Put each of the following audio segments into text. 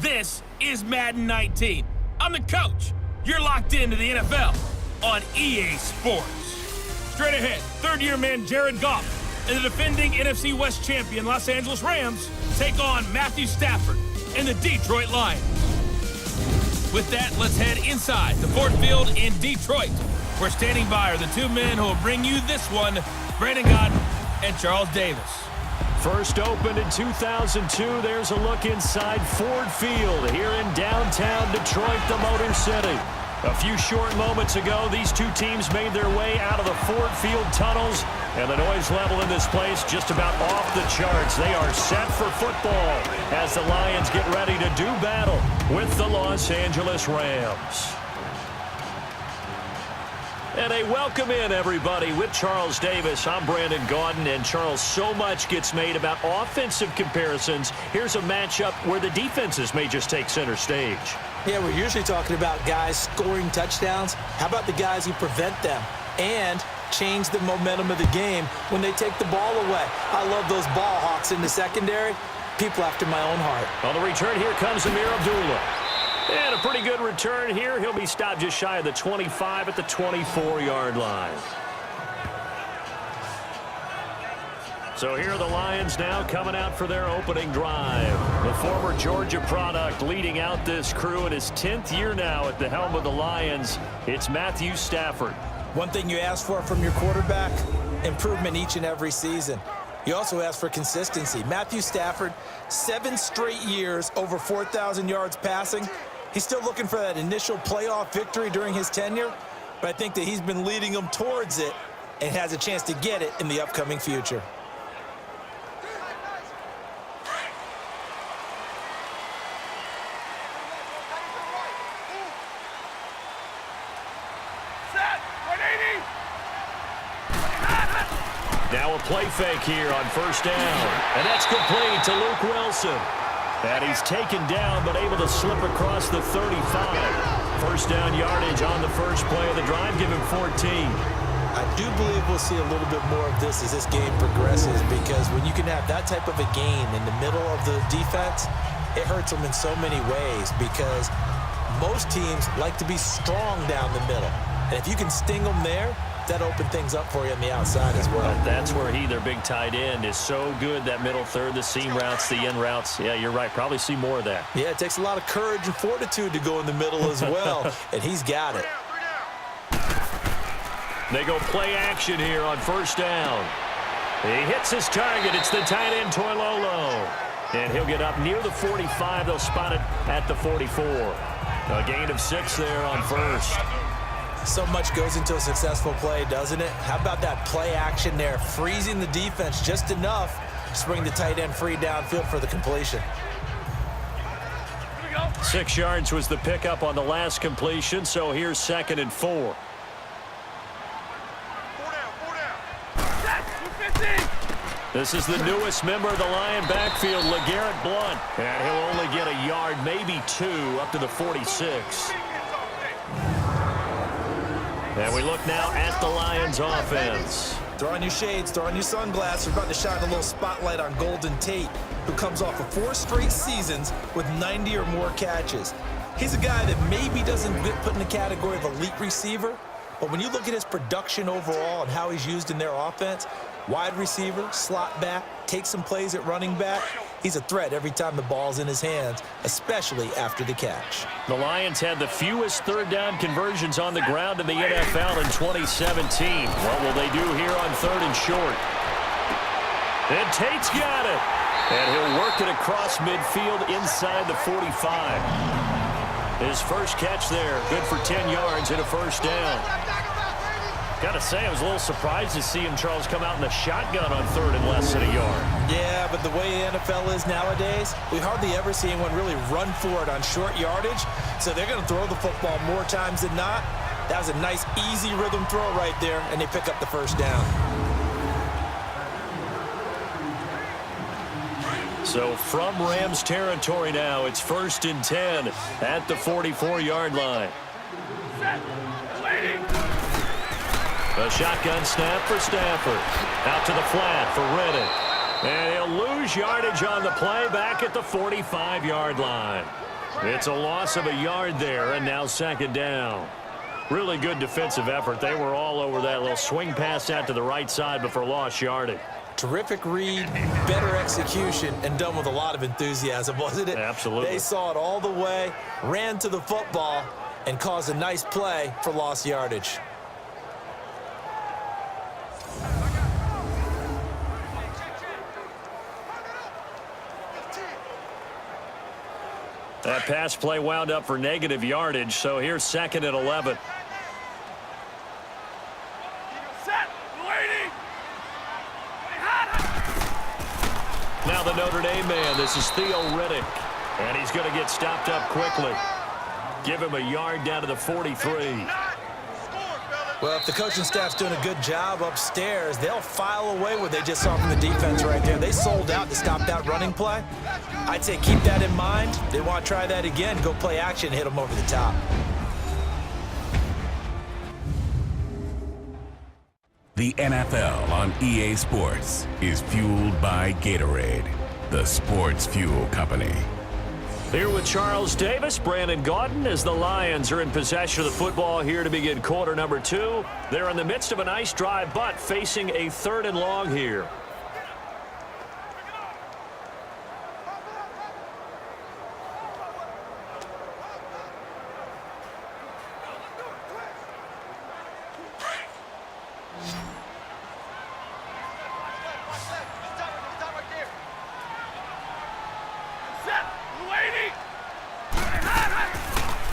This is Madden 19. I'm the coach. You're locked into the NFL on EA Sports. Straight ahead, third-year man Jared Goff and the defending NFC West champion Los Angeles Rams take on Matthew Stafford and the Detroit Lions. With that, let's head inside the Ford Field in Detroit. We're standing by are the two men who will bring you this one, Brandon Godden and Charles Davis. First opened in 2002, there's a look inside Ford Field here in downtown Detroit, the Motor City. A few short moments ago, these two teams made their way out of the Ford Field tunnels, and the noise level in this place just about off the charts. They are set for football as the Lions get ready to do battle with the Los Angeles Rams. And a welcome in, everybody, with Charles Davis. I'm Brandon Gaudin, and Charles, so much gets made about offensive comparisons. Here's a matchup where the defenses may just take center stage. Yeah, we're usually talking about guys scoring touchdowns. How about the guys who prevent them and change the momentum of the game when they take the ball away? I love those ball hawks in the secondary. People after my own heart. On the return, here comes Amir Abdullah. And a pretty good return here. He'll be stopped just shy of the 25 at the 24-yard line. So here are the Lions now coming out for their opening drive. The former Georgia product leading out this crew in his 10th year now at the helm of the Lions. It's Matthew Stafford. One thing you ask for from your quarterback, improvement each and every season. You also ask for consistency. Matthew Stafford, 7 straight years over 4,000 yards passing. He's still looking for that initial playoff victory during his tenure, but I think that he's been leading them towards it and has a chance to get it in the upcoming future. Now a play fake here on first down. And that's complete to Luke Wilson. And he's taken down but able to slip across the 35. First down yardage on the first play of the drive. Give him 14. I do believe we'll see a little bit more of this as this game progresses, because when you can have that type of a gain in the middle of the defense, it hurts them in so many ways, because most teams like to be strong down the middle. And if you can sting them there, that opened things up for you on the outside as well. But that's where their big tight end, is so good. That middle third, the seam routes, the in routes. Yeah, you're right. Probably see more of that. Yeah, it takes a lot of courage and fortitude to go in the middle as well, and he's got it. They go play action here on first down. He hits his target. It's the tight end, Toilolo. And he'll get up near the 45. They'll spot it at the 44. A gain of 6 there on first. So much goes into a successful play, doesn't it? How about that play action there, freezing the defense just enough to bring the tight end free downfield for the completion. 6 yards was the pickup on the last completion, so here's 2nd and 4. This is the newest member of the Lion backfield, LeGarrette Blount. And he'll only get a yard, maybe 2, up to the 46. And we look now at the Lions offense. Throw on your shades, throw on your sunglasses. We're about to shine a little spotlight on Golden Tate, who comes off of 4 straight seasons with 90 or more catches. He's a guy that maybe doesn't get put in the category of elite receiver, but when you look at his production overall and how he's used in their offense, wide receiver, slot back, takes some plays at running back, he's a threat every time the ball's in his hands, especially after the catch. The Lions had the fewest third down conversions on the ground in the NFL in 2017. What will they do here on 3rd and short? And Tate's got it. And he'll work it across midfield inside the 45. His first catch there, good for 10 yards and a first down. Gotta say, I was a little surprised to see him, Charles, come out in the shotgun on 3rd and less than a yard. Yeah, but the way the NFL is nowadays, we hardly ever see anyone really run for it on short yardage. So they're going to throw the football more times than not. That was a nice, easy rhythm throw right there, and they pick up the first down. So from Rams territory now, it's 1st and 10 at the 44-yard line. A shotgun snap for Stafford. Out to the flat for Reddick. And he'll lose yardage on the play back at the 45-yard line. It's a loss of a yard there, and now second down. Really good defensive effort. They were all over that little swing pass out to the right side before lost yardage. Terrific read, better execution, and done with a lot of enthusiasm, wasn't it? Absolutely. They saw it all the way, ran to the football, and caused a nice play for lost yardage. That pass play wound up for negative yardage, so here's second and 11. Now the Notre Dame man, this is Theo Riddick, and he's going to get stopped up quickly. Give him a yard down to the 43. Well, if the coaching staff's doing a good job upstairs, they'll file away what they just saw from the defense right there. They sold out to stop that running play. I'd say keep that in mind. They want to try that again, go play action, hit them over the top. The NFL on EA Sports is fueled by Gatorade, the sports fuel company. Here with Charles Davis, Brandon Gaudin, as the Lions are in possession of the football here to begin quarter number 2. They're in the midst of a nice drive, but facing a 3rd and long here.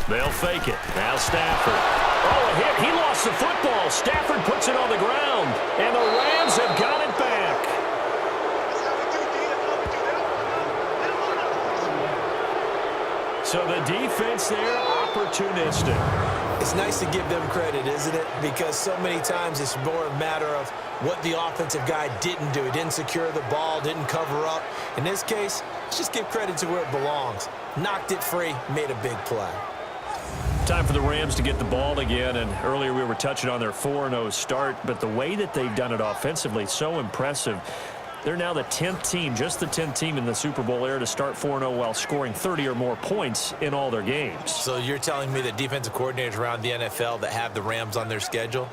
They'll fake it. Now Stafford. Oh, a hit. He lost the football. Stafford puts it on the ground. And the Rams have got it back. So the defense there, opportunistic. It's nice to give them credit, isn't it? Because so many times it's more a matter of what the offensive guy didn't do. He didn't secure the ball, didn't cover up. In this case, let's just give credit to where it belongs. Knocked it free, made a big play. Time for the Rams to get the ball again, and earlier we were touching on their 4-0 start, but the way that they've done it offensively, so impressive. They're now the 10th team, just the 10th team in the Super Bowl era to start 4-0 while scoring 30 or more points in all their games. So you're telling me that defensive coordinators around the NFL that have the Rams on their schedule,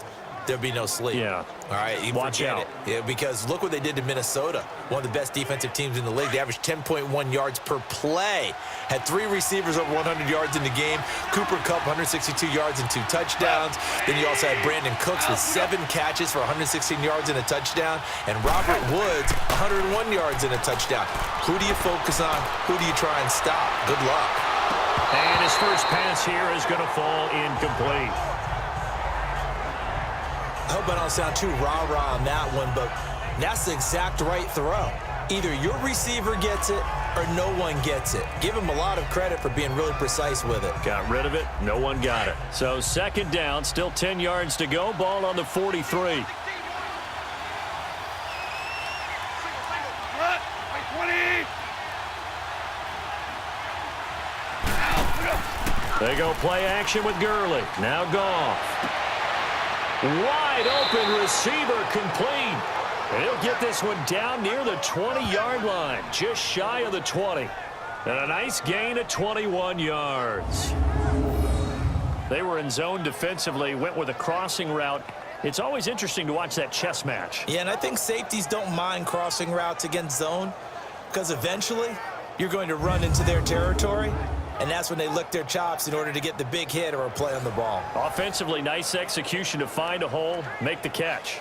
there'll be no sleep. Yeah. All right, you watch out. Yeah, because look what they did to Minnesota, one of the best defensive teams in the league. They averaged 10.1 yards per play. Had 3 receivers over 100 yards in the game. Cooper Kupp, 162 yards and 2 touchdowns. Then you also had Brandon Cooks with 7 catches for 116 yards and a touchdown. And Robert Woods, 101 yards and a touchdown. Who do you focus on? Who do you try and stop? Good luck. And his first pass here is going to fall incomplete. I hope I don't sound too rah-rah on that one, but that's the exact right throw. Either your receiver gets it or no one gets it. Give him a lot of credit for being really precise with it. Got rid of it. No one got it. So second down, still 10 yards to go. Ball on the 43. They go play action with Gurley. Now Goff. Wide open receiver complete. And he'll get this one down near the 20-yard line, just shy of the 20. And a nice gain of 21 yards. They were in zone defensively, went with a crossing route. It's always interesting to watch that chess match. Yeah, and I think safeties don't mind crossing routes against zone because eventually you're going to run into their territory. And that's when they lick their chops in order to get the big hit or a play on the ball. Offensively, nice execution to find a hole, make the catch.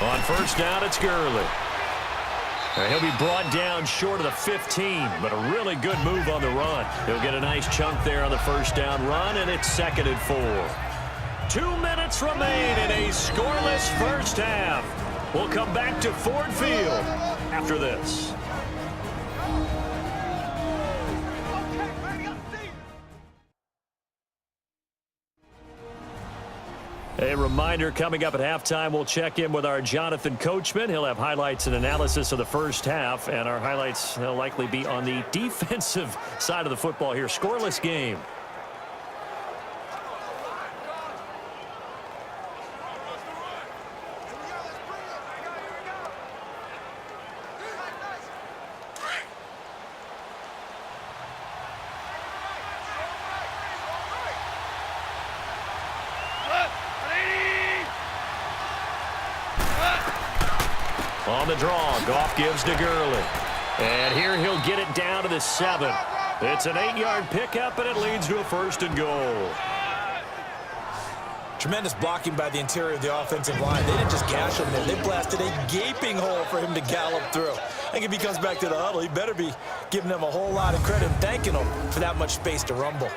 On first down, it's Gurley. He'll be brought down short of the 15, but a really good move on the run. He'll get a nice chunk there on the first down run, and it's 2nd and 4. 2 minutes remain in a scoreless first half. We'll come back to Ford Field after this. A reminder, coming up at halftime, we'll check in with our Jonathan Coachman. He'll have highlights and analysis of the first half, and our highlights will likely be on the defensive side of the football here. Scoreless game. On the draw, Goff gives to Gurley. And here he'll get it down to the 7. It's an 8-yard pickup, and it leads to a 1st and goal. Tremendous blocking by the interior of the offensive line. They didn't just gash him there. They blasted a gaping hole for him to gallop through. I think if he comes back to the huddle, he better be giving them a whole lot of credit and thanking them for that much space to rumble.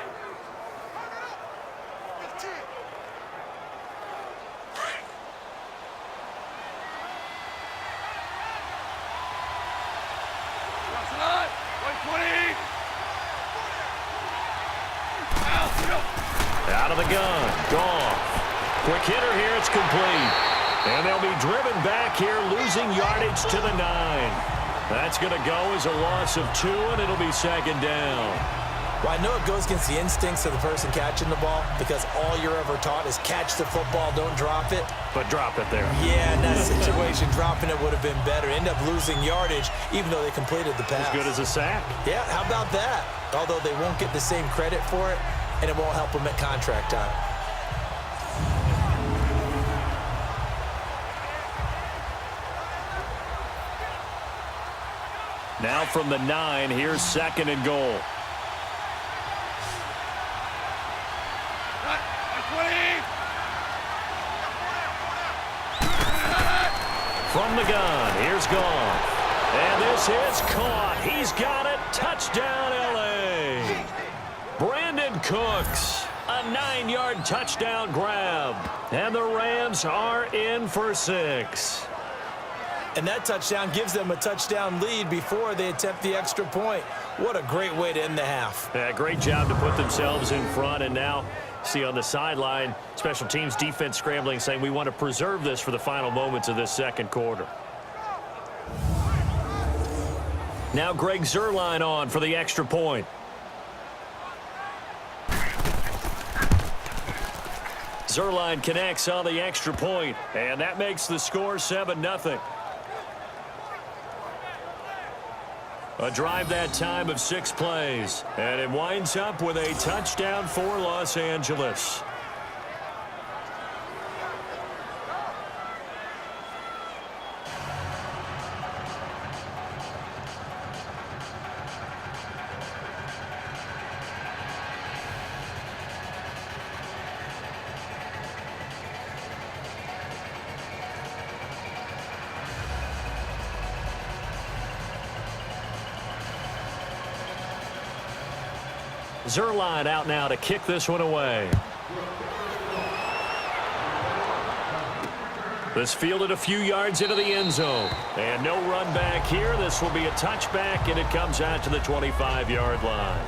Out of the gun, Goff. Quick hitter here, it's complete. And they'll be driven back here, losing yardage to the 9. That's going to go as a loss of 2, and it'll be 2nd down. Well, I know it goes against the instincts of the person catching the ball because all you're ever taught is catch the football, don't drop it. But drop it there. Yeah, in that situation, dropping it would have been better. End up losing yardage, even though they completed the pass. As good as a sack. Yeah, how about that? Although they won't get the same credit for it, and it won't help them at contract time. Now from the 9, here's 2nd and goal. From the gun, here's Goff. And this is caught. He's got it. Touchdown, L.A. Brandon Cooks, a 9-yard touchdown grab. And the Rams are in for 6. And that touchdown gives them a touchdown lead before they attempt the extra point. What a great way to end the half. Yeah, great job to put themselves in front. And now, see on the sideline, special teams defense scrambling, saying we want to preserve this for the final moments of this second quarter. Now Greg Zuerlein on for the extra point. Zuerlein connects on the extra point, and that makes the score 7-0. A drive that time of 6 plays, and it winds up with a touchdown for Los Angeles. Zuerlein out now to kick this one away. This fielded a few yards into the end zone. And no run back here. This will be a touchback, and it comes out to the 25-yard line.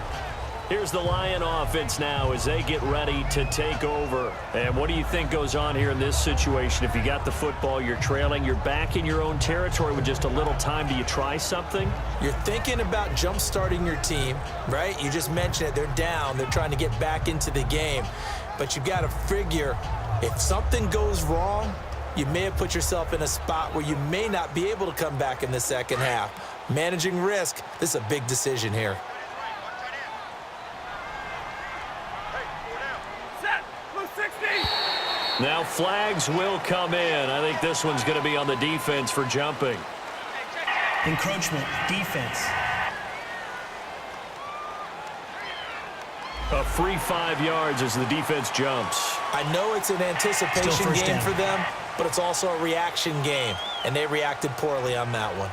Here's the Lion offense now as they get ready to take over. And what do you think goes on here in this situation? If you got the football, you're trailing, you're back in your own territory with just a little time. Do you try something? You're thinking about jump-starting your team, right? You just mentioned it. They're down. They're trying to get back into the game. But you've got to figure if something goes wrong, you may have put yourself in a spot where you may not be able to come back in the second half. Managing risk, this is a big decision here. Now flags will come in. I think this one's going to be on the defense for jumping. Encroachment, defense. A free 5 yards as the defense jumps. I know it's an anticipation game for them, but it's also a reaction game, and they reacted poorly on that one.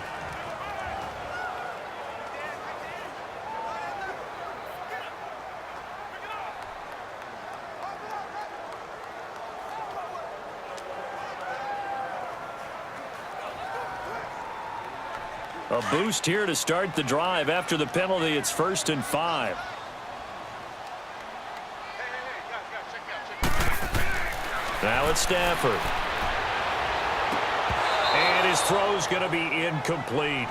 A boost here to start the drive. After the penalty, it's 1st and 5. Now it's Stafford. And his throw's going to be incomplete.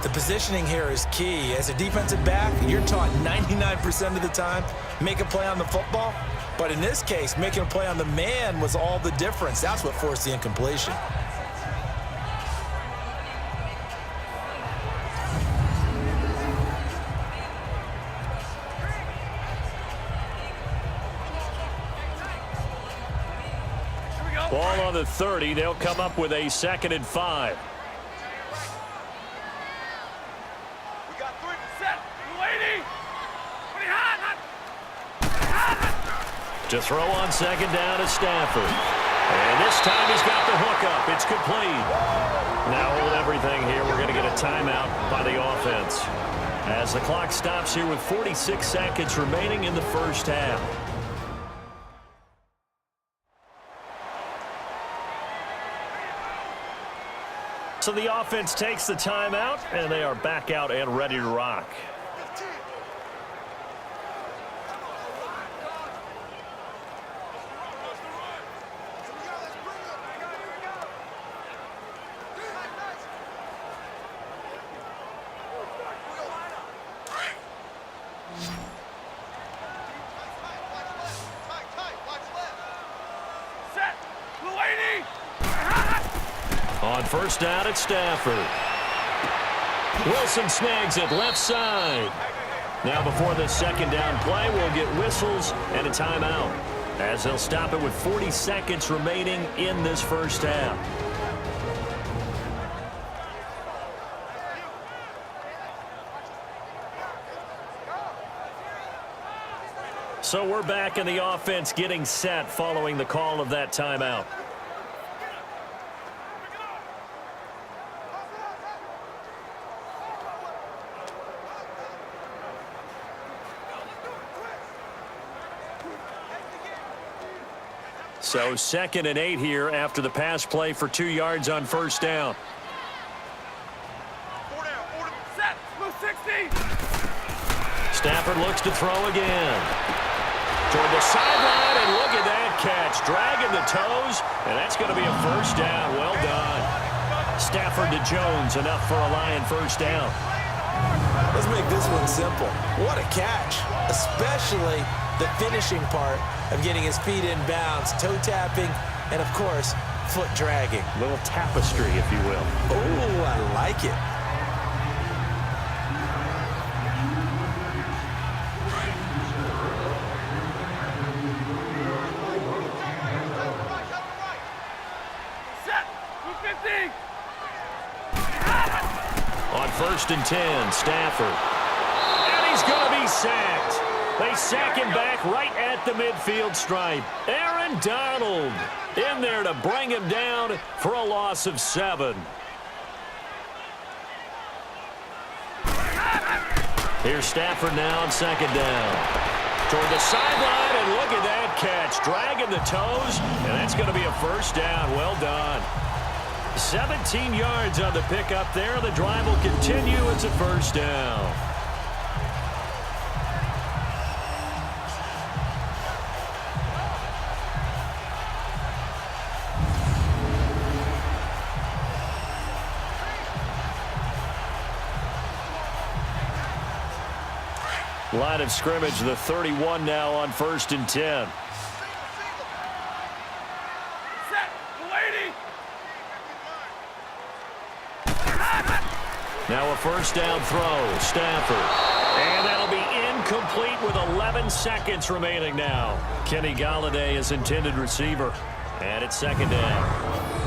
The positioning here is key. As a defensive back, you're taught 99% of the time, make a play on the football. But in this case, making a play on the man was all the difference. That's what forced the incompletion. Ball on the 30. They'll come up with a 2nd and 5. To throw on 2nd down is Stafford. And this time he's got the hook up. It's complete. Now hold everything here. We're going to get a timeout by the offense as the clock stops here with 46 seconds remaining in the first half. So the offense takes the timeout, and they are back out and ready to rock. On 1st down, it's Stafford. Wilson snags it left side. Now before the 2nd down play, we'll get whistles and a timeout as they'll stop it with 40 seconds remaining in this first half. So we're back in the offense getting set following the call of that timeout. So 2nd and 8 here after the pass play for 2 yards on 1st down. Stafford looks to throw again. Toward the sideline, and look at that catch. Dragging the toes, and that's going to be a 1st down. Well done. Stafford to Jones, enough for a Lion 1st down. Let's make this one simple. What a catch, especially the finishing part of getting his feet in bounds, toe tapping, and of course, foot dragging. A little tapestry, if you will. Oh, I like it. On 1st and 10, Stafford. And he's going to be sacked. They sack him back right at the midfield stripe. Aaron Donald in there to bring him down for a loss of 7. Here's Stafford now on 2nd down. Toward the sideline, and look at that catch. Dragging the toes, and that's going to be a 1st down. Well done. 17 yards on the pickup there. The drive will continue. It's a 1st down. Line of scrimmage, the 31 now on 1st and 10. Now a 1st down throw, Stafford. And that'll be incomplete with 11 seconds remaining now. Kenny Golladay is intended receiver. And it's 2nd down.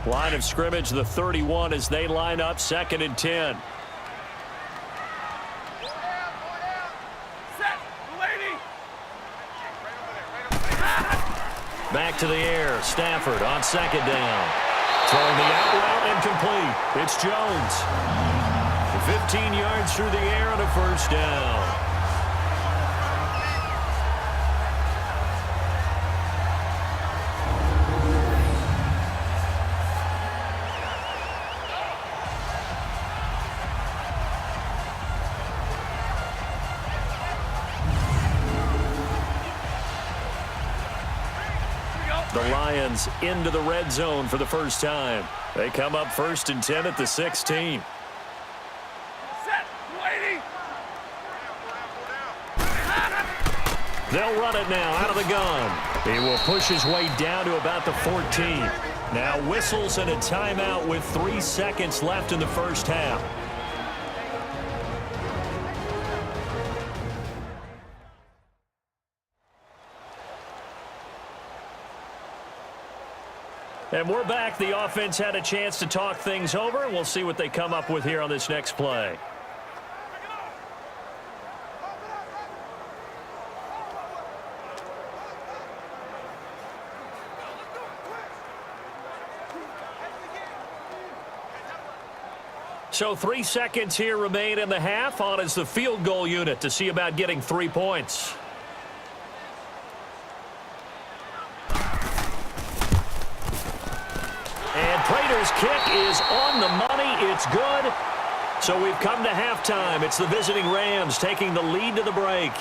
Line of scrimmage, the 31 as they line up 2nd and 10. Back to the air. Stafford on 2nd down. Throwing the out route incomplete. It's Jones. 15 yards through the air and a 1st down. The Lions into the red zone for the first time. They come up 1st and 10 at the 16. They'll run it now out of the gun. He will push his way down to about the 14. Now whistles and a timeout with 3 seconds left in the first half. And we're back. The offense had a chance to talk things over. We'll see what they come up with here on this next play. So 3 seconds here remain in the half. On is the field goal unit to see about getting 3 points. And Prater's kick is on the money. It's good. So we've come to halftime. It's the visiting Rams taking the lead to the break.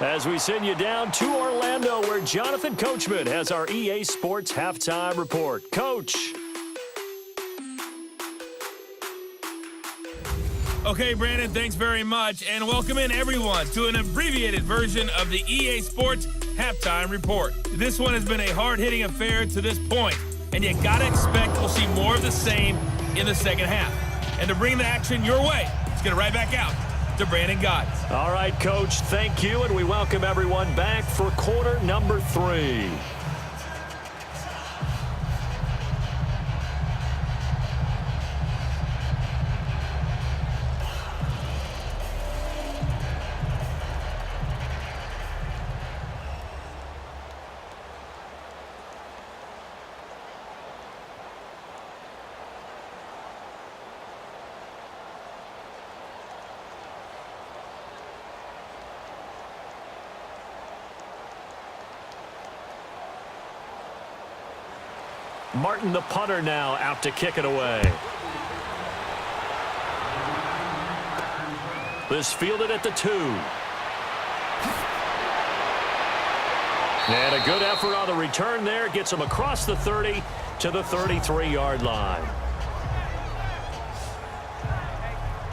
As we send you down to Orlando, where Jonathan Coachman has our EA Sports Halftime Report. Coach. Okay, Brandon, thanks very much, and welcome in everyone to an abbreviated version of the EA Sports Halftime Report. This one has been a hard-hitting affair to this point, and you gotta expect we'll see more of the same in the second half. And to bring the action your way, let's get it right back out to Brandon Gotts. All right, Coach, thank you, and we welcome everyone back for quarter number 3. Martin, the punter, now out to kick it away. This fielded at the 2. And a good effort on the return there. Gets him across the 30 to the 33-yard line.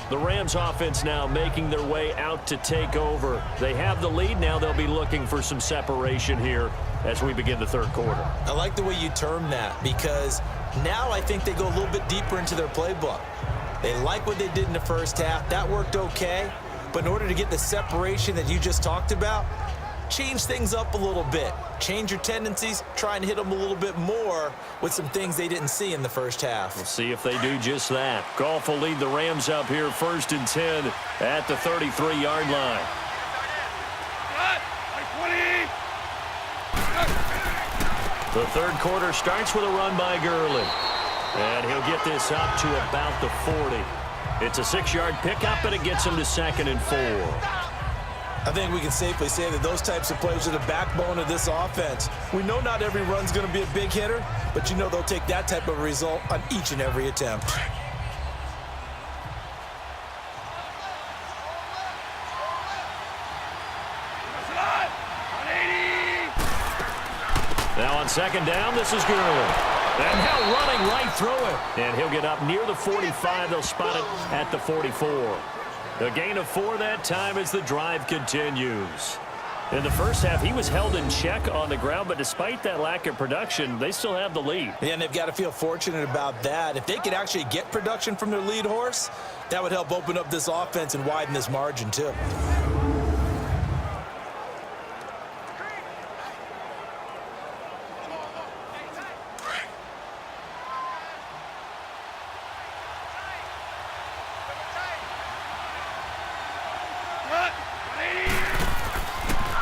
The Rams offense now making their way out to take over. They have the lead. Now they'll be looking for some separation here as we begin the third quarter. I like the way you term that, because now I think they go a little bit deeper into their playbook. They like what they did in the first half. That worked okay. But in order to get the separation that you just talked about, change things up a little bit. Change your tendencies. Try and hit them a little bit more with some things they didn't see in the first half. We'll see if they do just that. Goff will lead the Rams up here 1st and 10 at the 33-yard line. The third quarter starts with a run by Gurley. And he'll get this up to about the 40. It's a 6-yard pickup, and it gets him to 2nd and 4. I think we can safely say that those types of plays are the backbone of this offense. We know not every run's going to be a big hitter, but you know they'll take that type of result on each and every attempt. Now on 2nd down, this is Gurley. And now running right through it. And he'll get up near the 45. They'll spot it at the 44. A gain of 4 that time as the drive continues. In the first half, he was held in check on the ground, but despite that lack of production, they still have the lead. Yeah, and they've got to feel fortunate about that. If they could actually get production from their lead horse, that would help open up this offense and widen this margin too.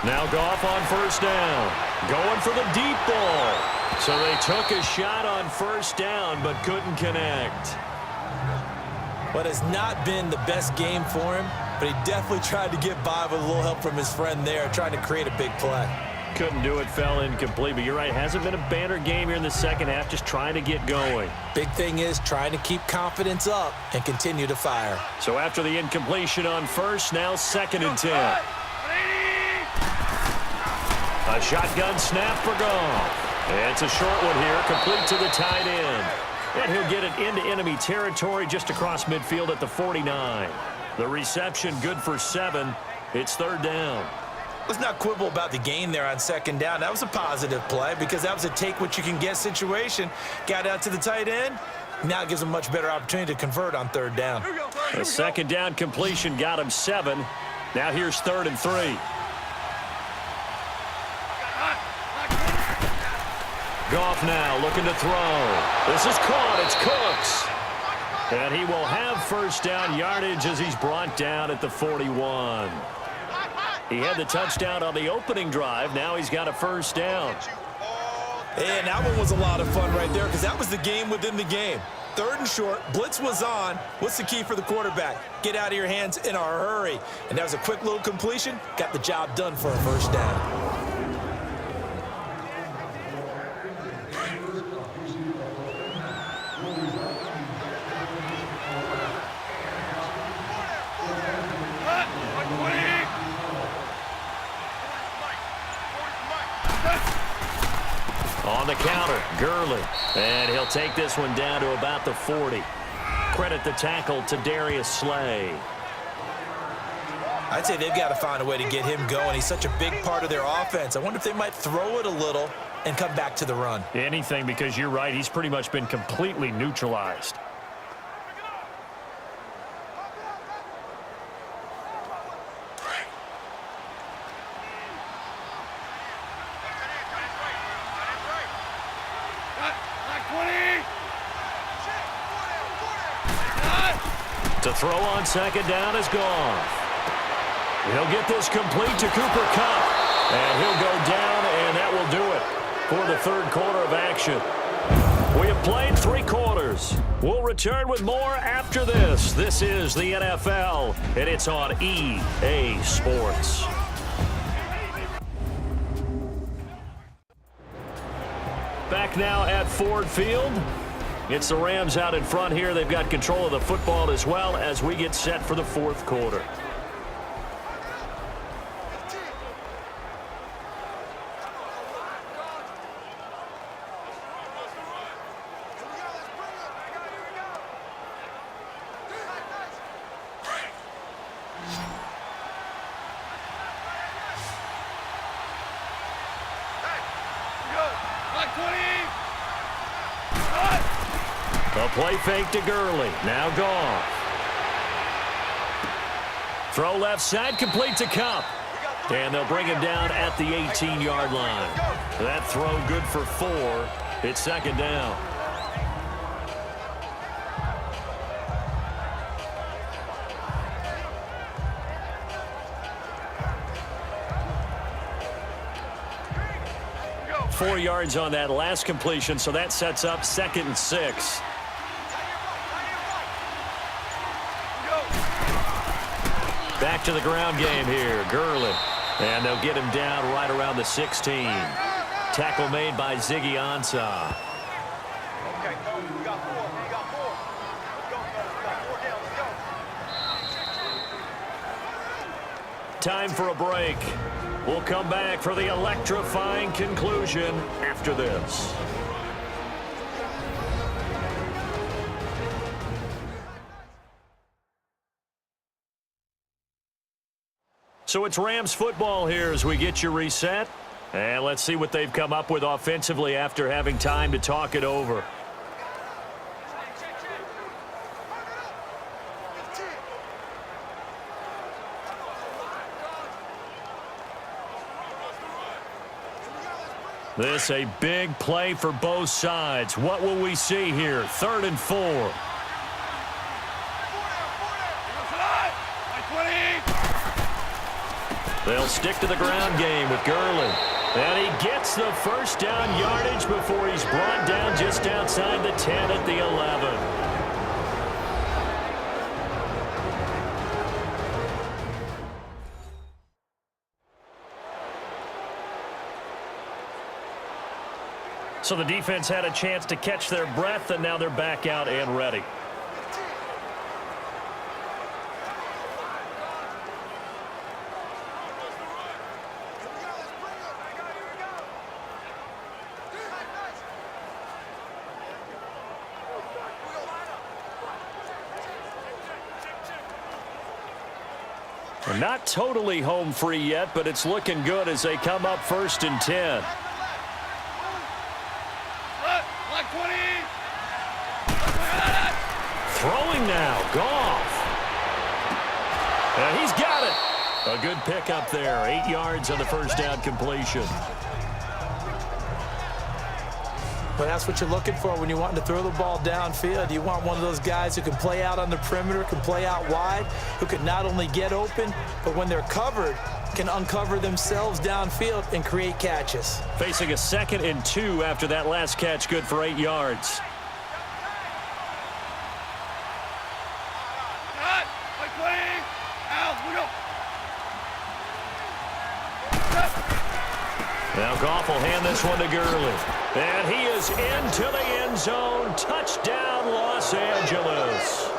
Now Goff on 1st down. Going for the deep ball. So they took a shot on 1st down, but couldn't connect. What has not been the best game for him, but he definitely tried to get by with a little help from his friend there, trying to create a big play. Couldn't do it, fell incomplete, but you're right, hasn't been a banner game here in the second half, just trying to get going. Big thing is trying to keep confidence up and continue to fire. So after the incompletion on 1st, now 2nd and 10. A shotgun snap for Goff. It's a short one here, complete to the tight end. And he'll get it into enemy territory just across midfield at the 49. The reception good for 7. It's third down. Let's not quibble about the gain there on second down. That was a positive play because that was a take-what-you-can-get situation. Got out to the tight end. Now it gives him a much better opportunity to convert on third down. The second down completion got him 7. Now here's 3rd and 3. Goff now looking to throw. This is caught. It's Cooks. And he will have first down yardage as he's brought down at the 41. He had the touchdown on the opening drive. Now he's got a first down. And that one was a lot of fun right there because that was the game within the game. 3rd and short, blitz was on. What's the key for the quarterback? Get out of your hands in a hurry. And that was a quick little completion. Got the job done for a first down. On the counter, Gurley. And he'll take this one down to about the 40. Credit the tackle to Darius Slay. I'd say they've got to find a way to get him going. He's such a big part of their offense. I wonder if they might throw it a little and come back to the run. Anything, because you're right. He's pretty much been completely neutralized. To throw on second down is Goff. He'll get this complete to Cooper Kupp. And he'll go down, and that will do it for the third quarter of action. We have played 3 quarters. We'll return with more after this. This is the NFL, and it's on EA Sports. Back now at Ford Field. It's the Rams out in front here. They've got control of the football as well as we get set for the fourth quarter. A play fake to Gurley. Now Goff. Throw left side, complete to Kupp. And they'll bring him down at the 18-yard line. That throw good for 4. It's second down. Four yards on that last completion, so that sets up 2nd and 6. Back to the ground game here, Gurley. And they'll get him down right around the 16. Tackle made by Ziggy Ansah. Time for a break. We'll come back for the electrifying conclusion after this. So it's Rams football here as we get you reset. And let's see what they've come up with offensively after having time to talk it over. This a big play for both sides. What will we see here? 3rd and 4. They'll stick to the ground game with Gurley. And he gets the first down yardage before he's brought down just outside the 10 at the 11. So the defense had a chance to catch their breath, and now they're back out and ready. Not totally home free yet, but it's looking good as they come up 1st and 10. Throwing now, Goff. And he's got it. A good pickup there, 8 yards on the first down completion. But that's what you're looking for when you want to throw the ball downfield. You want one of those guys who can play out on the perimeter, can play out wide, who can not only get open, but when they're covered, can uncover themselves downfield and create catches. Facing a 2nd and 2 after that last catch, good for 8 yards. Now Goff will hand this one to Gurley. And he is into the end zone. Touchdown, Los Angeles.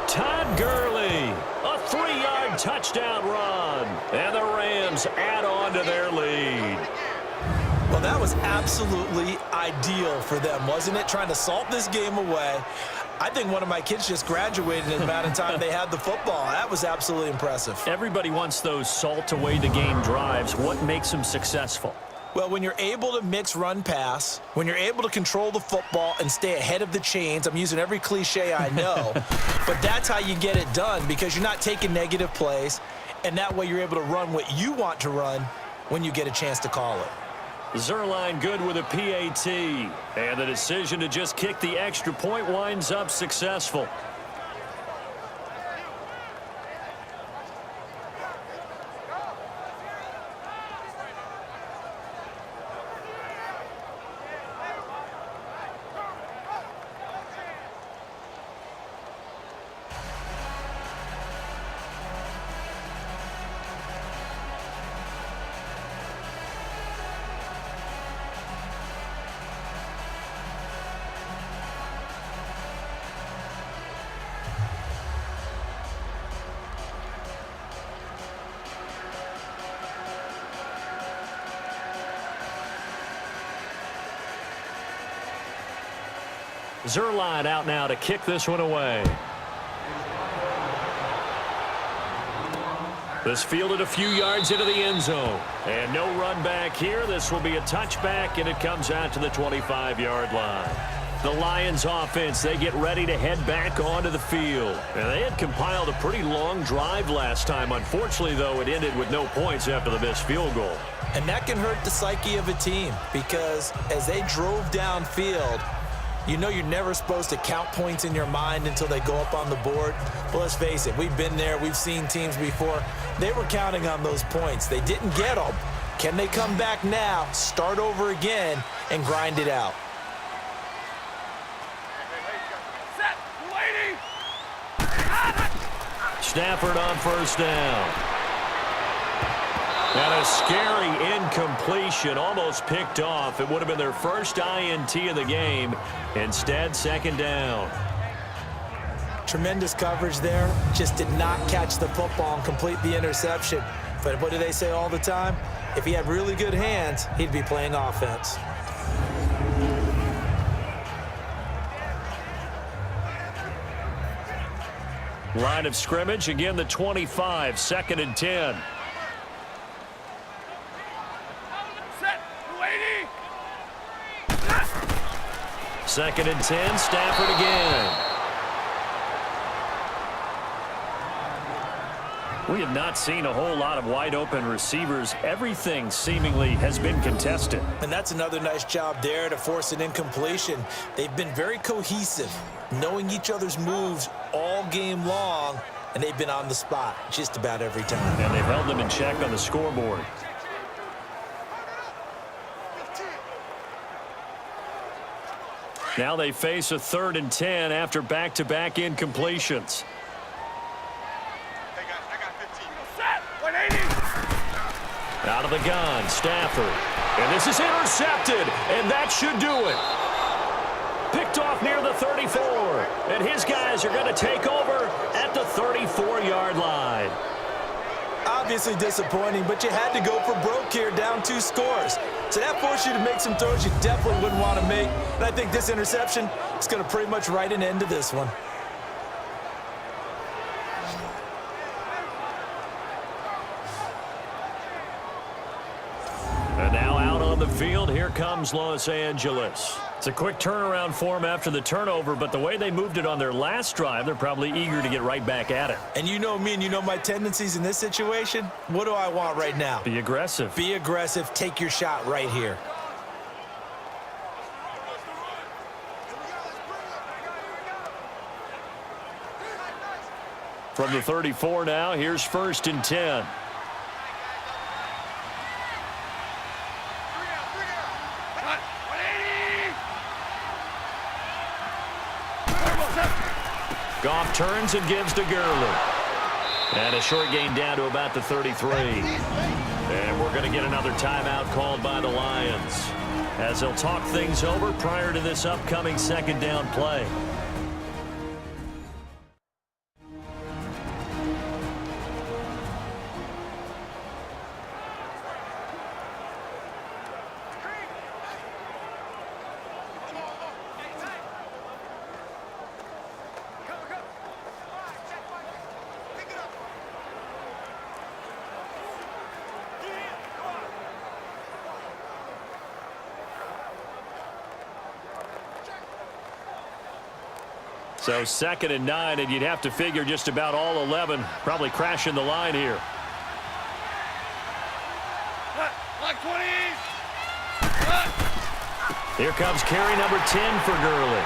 Todd Gurley, a 3-yard touchdown run. And the Rams add on to their lead. Well, that was absolutely ideal for them, wasn't it? Trying to salt this game away. I think one of my kids just graduated in the amount of time they had the football. That was absolutely impressive. Everybody wants those salt away the game drives. What makes them successful? Well, when you're able to mix run-pass, when you're able to control the football and stay ahead of the chains, I'm using every cliche I know, but that's how you get it done because you're not taking negative plays, and that way you're able to run what you want to run when you get a chance to call it. Zuerlein good with a PAT, and the decision to just kick the extra point winds up successful. Zuerlein out now to kick this one away. This fielded a few yards into the end zone. And no run back here. This will be a touchback, and it comes out to the 25-yard line. The Lions offense, they get ready to head back onto the field. And they had compiled a pretty long drive last time. Unfortunately, though, it ended with no points after the missed field goal. And that can hurt the psyche of a team because as they drove downfield, you know you're never supposed to count points in your mind until they go up on the board. But let's face it, we've been there. We've seen teams before. They were counting on those points. They didn't get them. Can they come back now, start over again, and grind it out? Stafford on first down. And a scary incompletion, almost picked off. It would have been their first INT of the game. Instead, second down. Tremendous coverage there. Just did not catch the football and complete the interception. But what do they say all the time? If he had really good hands, he'd be playing offense. Line of scrimmage, again the 25, 2nd and 10. Second and 10, Stafford again. We have not seen a whole lot of wide open receivers. Everything seemingly has been contested. And that's another nice job there to force an incompletion. They've been very cohesive, knowing each other's moves all game long, and they've been on the spot just about every time. And they've held them in check on the scoreboard. Now they face a 3rd and 10 after back-to-back incompletions. Hey guys, I got 15. Set! 180! Out of the gun, Stafford. And this is intercepted, and that should do it. Picked off near the 34, and his guys are going to take over at the 34-yard line. Obviously disappointing, but you had to go for broke here, down 2 scores. So that forced you to make some throws you definitely wouldn't want to make. And I think this interception is going to pretty much write an end to this one. the field. Here comes Los Angeles. It's a quick turnaround for them after the turnover, but the way they moved it on their last drive, they're probably eager to get right back at it. And you know me and you know my tendencies in this situation. What do I want right now? Be aggressive. Be aggressive. Take your shot right here. From the 34 now, here's 1st and 10. Goff turns and gives to Gurley. And a short gain down to about the 33. And we're going to get another timeout called by the Lions, as they'll talk things over prior to this upcoming 2nd down play. So 2nd and 9, and you'd have to figure just about all 11 probably crashing the line here. Here comes carry number 10 for Gurley.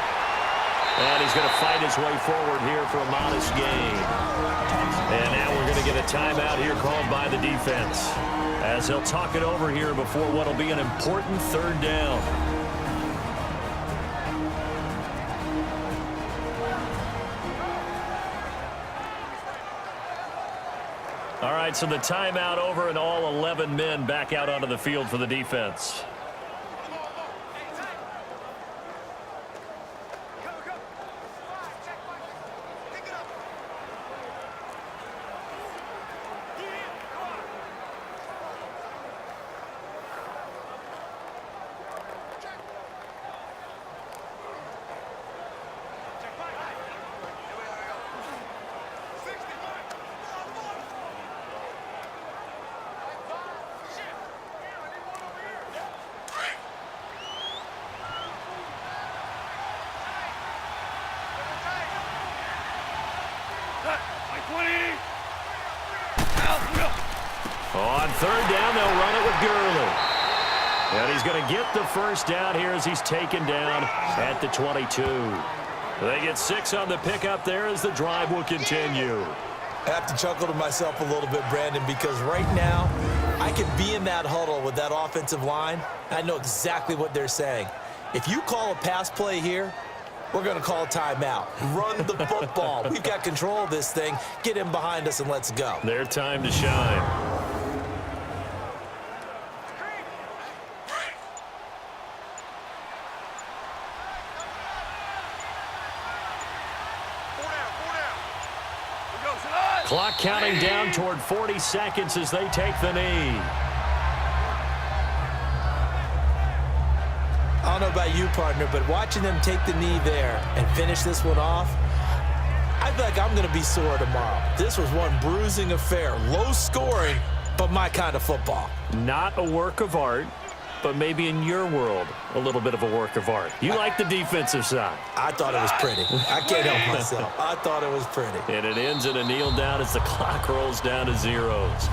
And he's going to fight his way forward here for a modest gain. And now we're going to get a timeout here called by the defense, as they'll talk it over here before what will be an important 3rd down. All right, so the timeout over and all 11 men back out onto the field for the defense. On 3rd down, they'll run it with Gurley. And he's going to get the 1st down here as he's taken down at the 22. They get 6 on the pickup there as the drive will continue. I have to chuckle to myself a little bit, Brandon, because right now I can be in that huddle with that offensive line. I know exactly what they're saying. If you call a pass play here, we're going to call a timeout. Run the football. We've got control of this thing. Get in behind us and let's go. Their time to shine. Clock counting down toward 40 seconds as they take the knee. I don't know about you, partner, but watching them take the knee there and finish this one off, I feel like I'm going to be sore tomorrow. This was one bruising affair. Low scoring, but my kind of football. Not a work of art, but maybe in your world, a little bit of a work of art. You like the defensive side. I thought it was pretty. I can't help myself. I thought it was pretty. And it ends in a kneel down as the clock rolls down to zeros.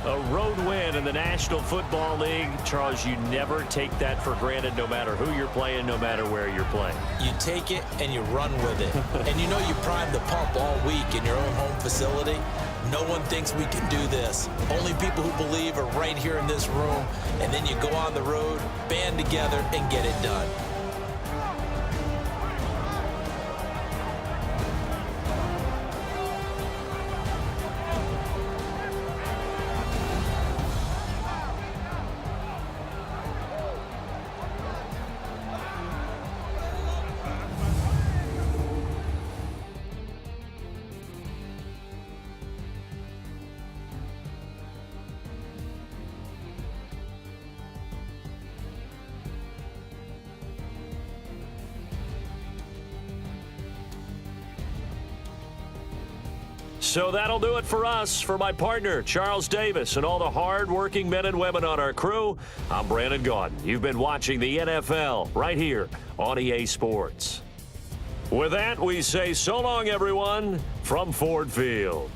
A road win in the National Football League. Charles, you never take that for granted, no matter who you're playing, no matter where you're playing. You take it and you run with it. And you know you prime the pump all week in your own home facility. No one thinks we can do this. Only people who believe are right here in this room. And then you go on the road, band together, and get it done. So that'll do it for us. For my partner, Charles Davis, and all the hard-working men and women on our crew, I'm Brandon Gaudin. You've been watching the NFL right here on EA Sports. With that, we say so long, everyone, from Ford Field.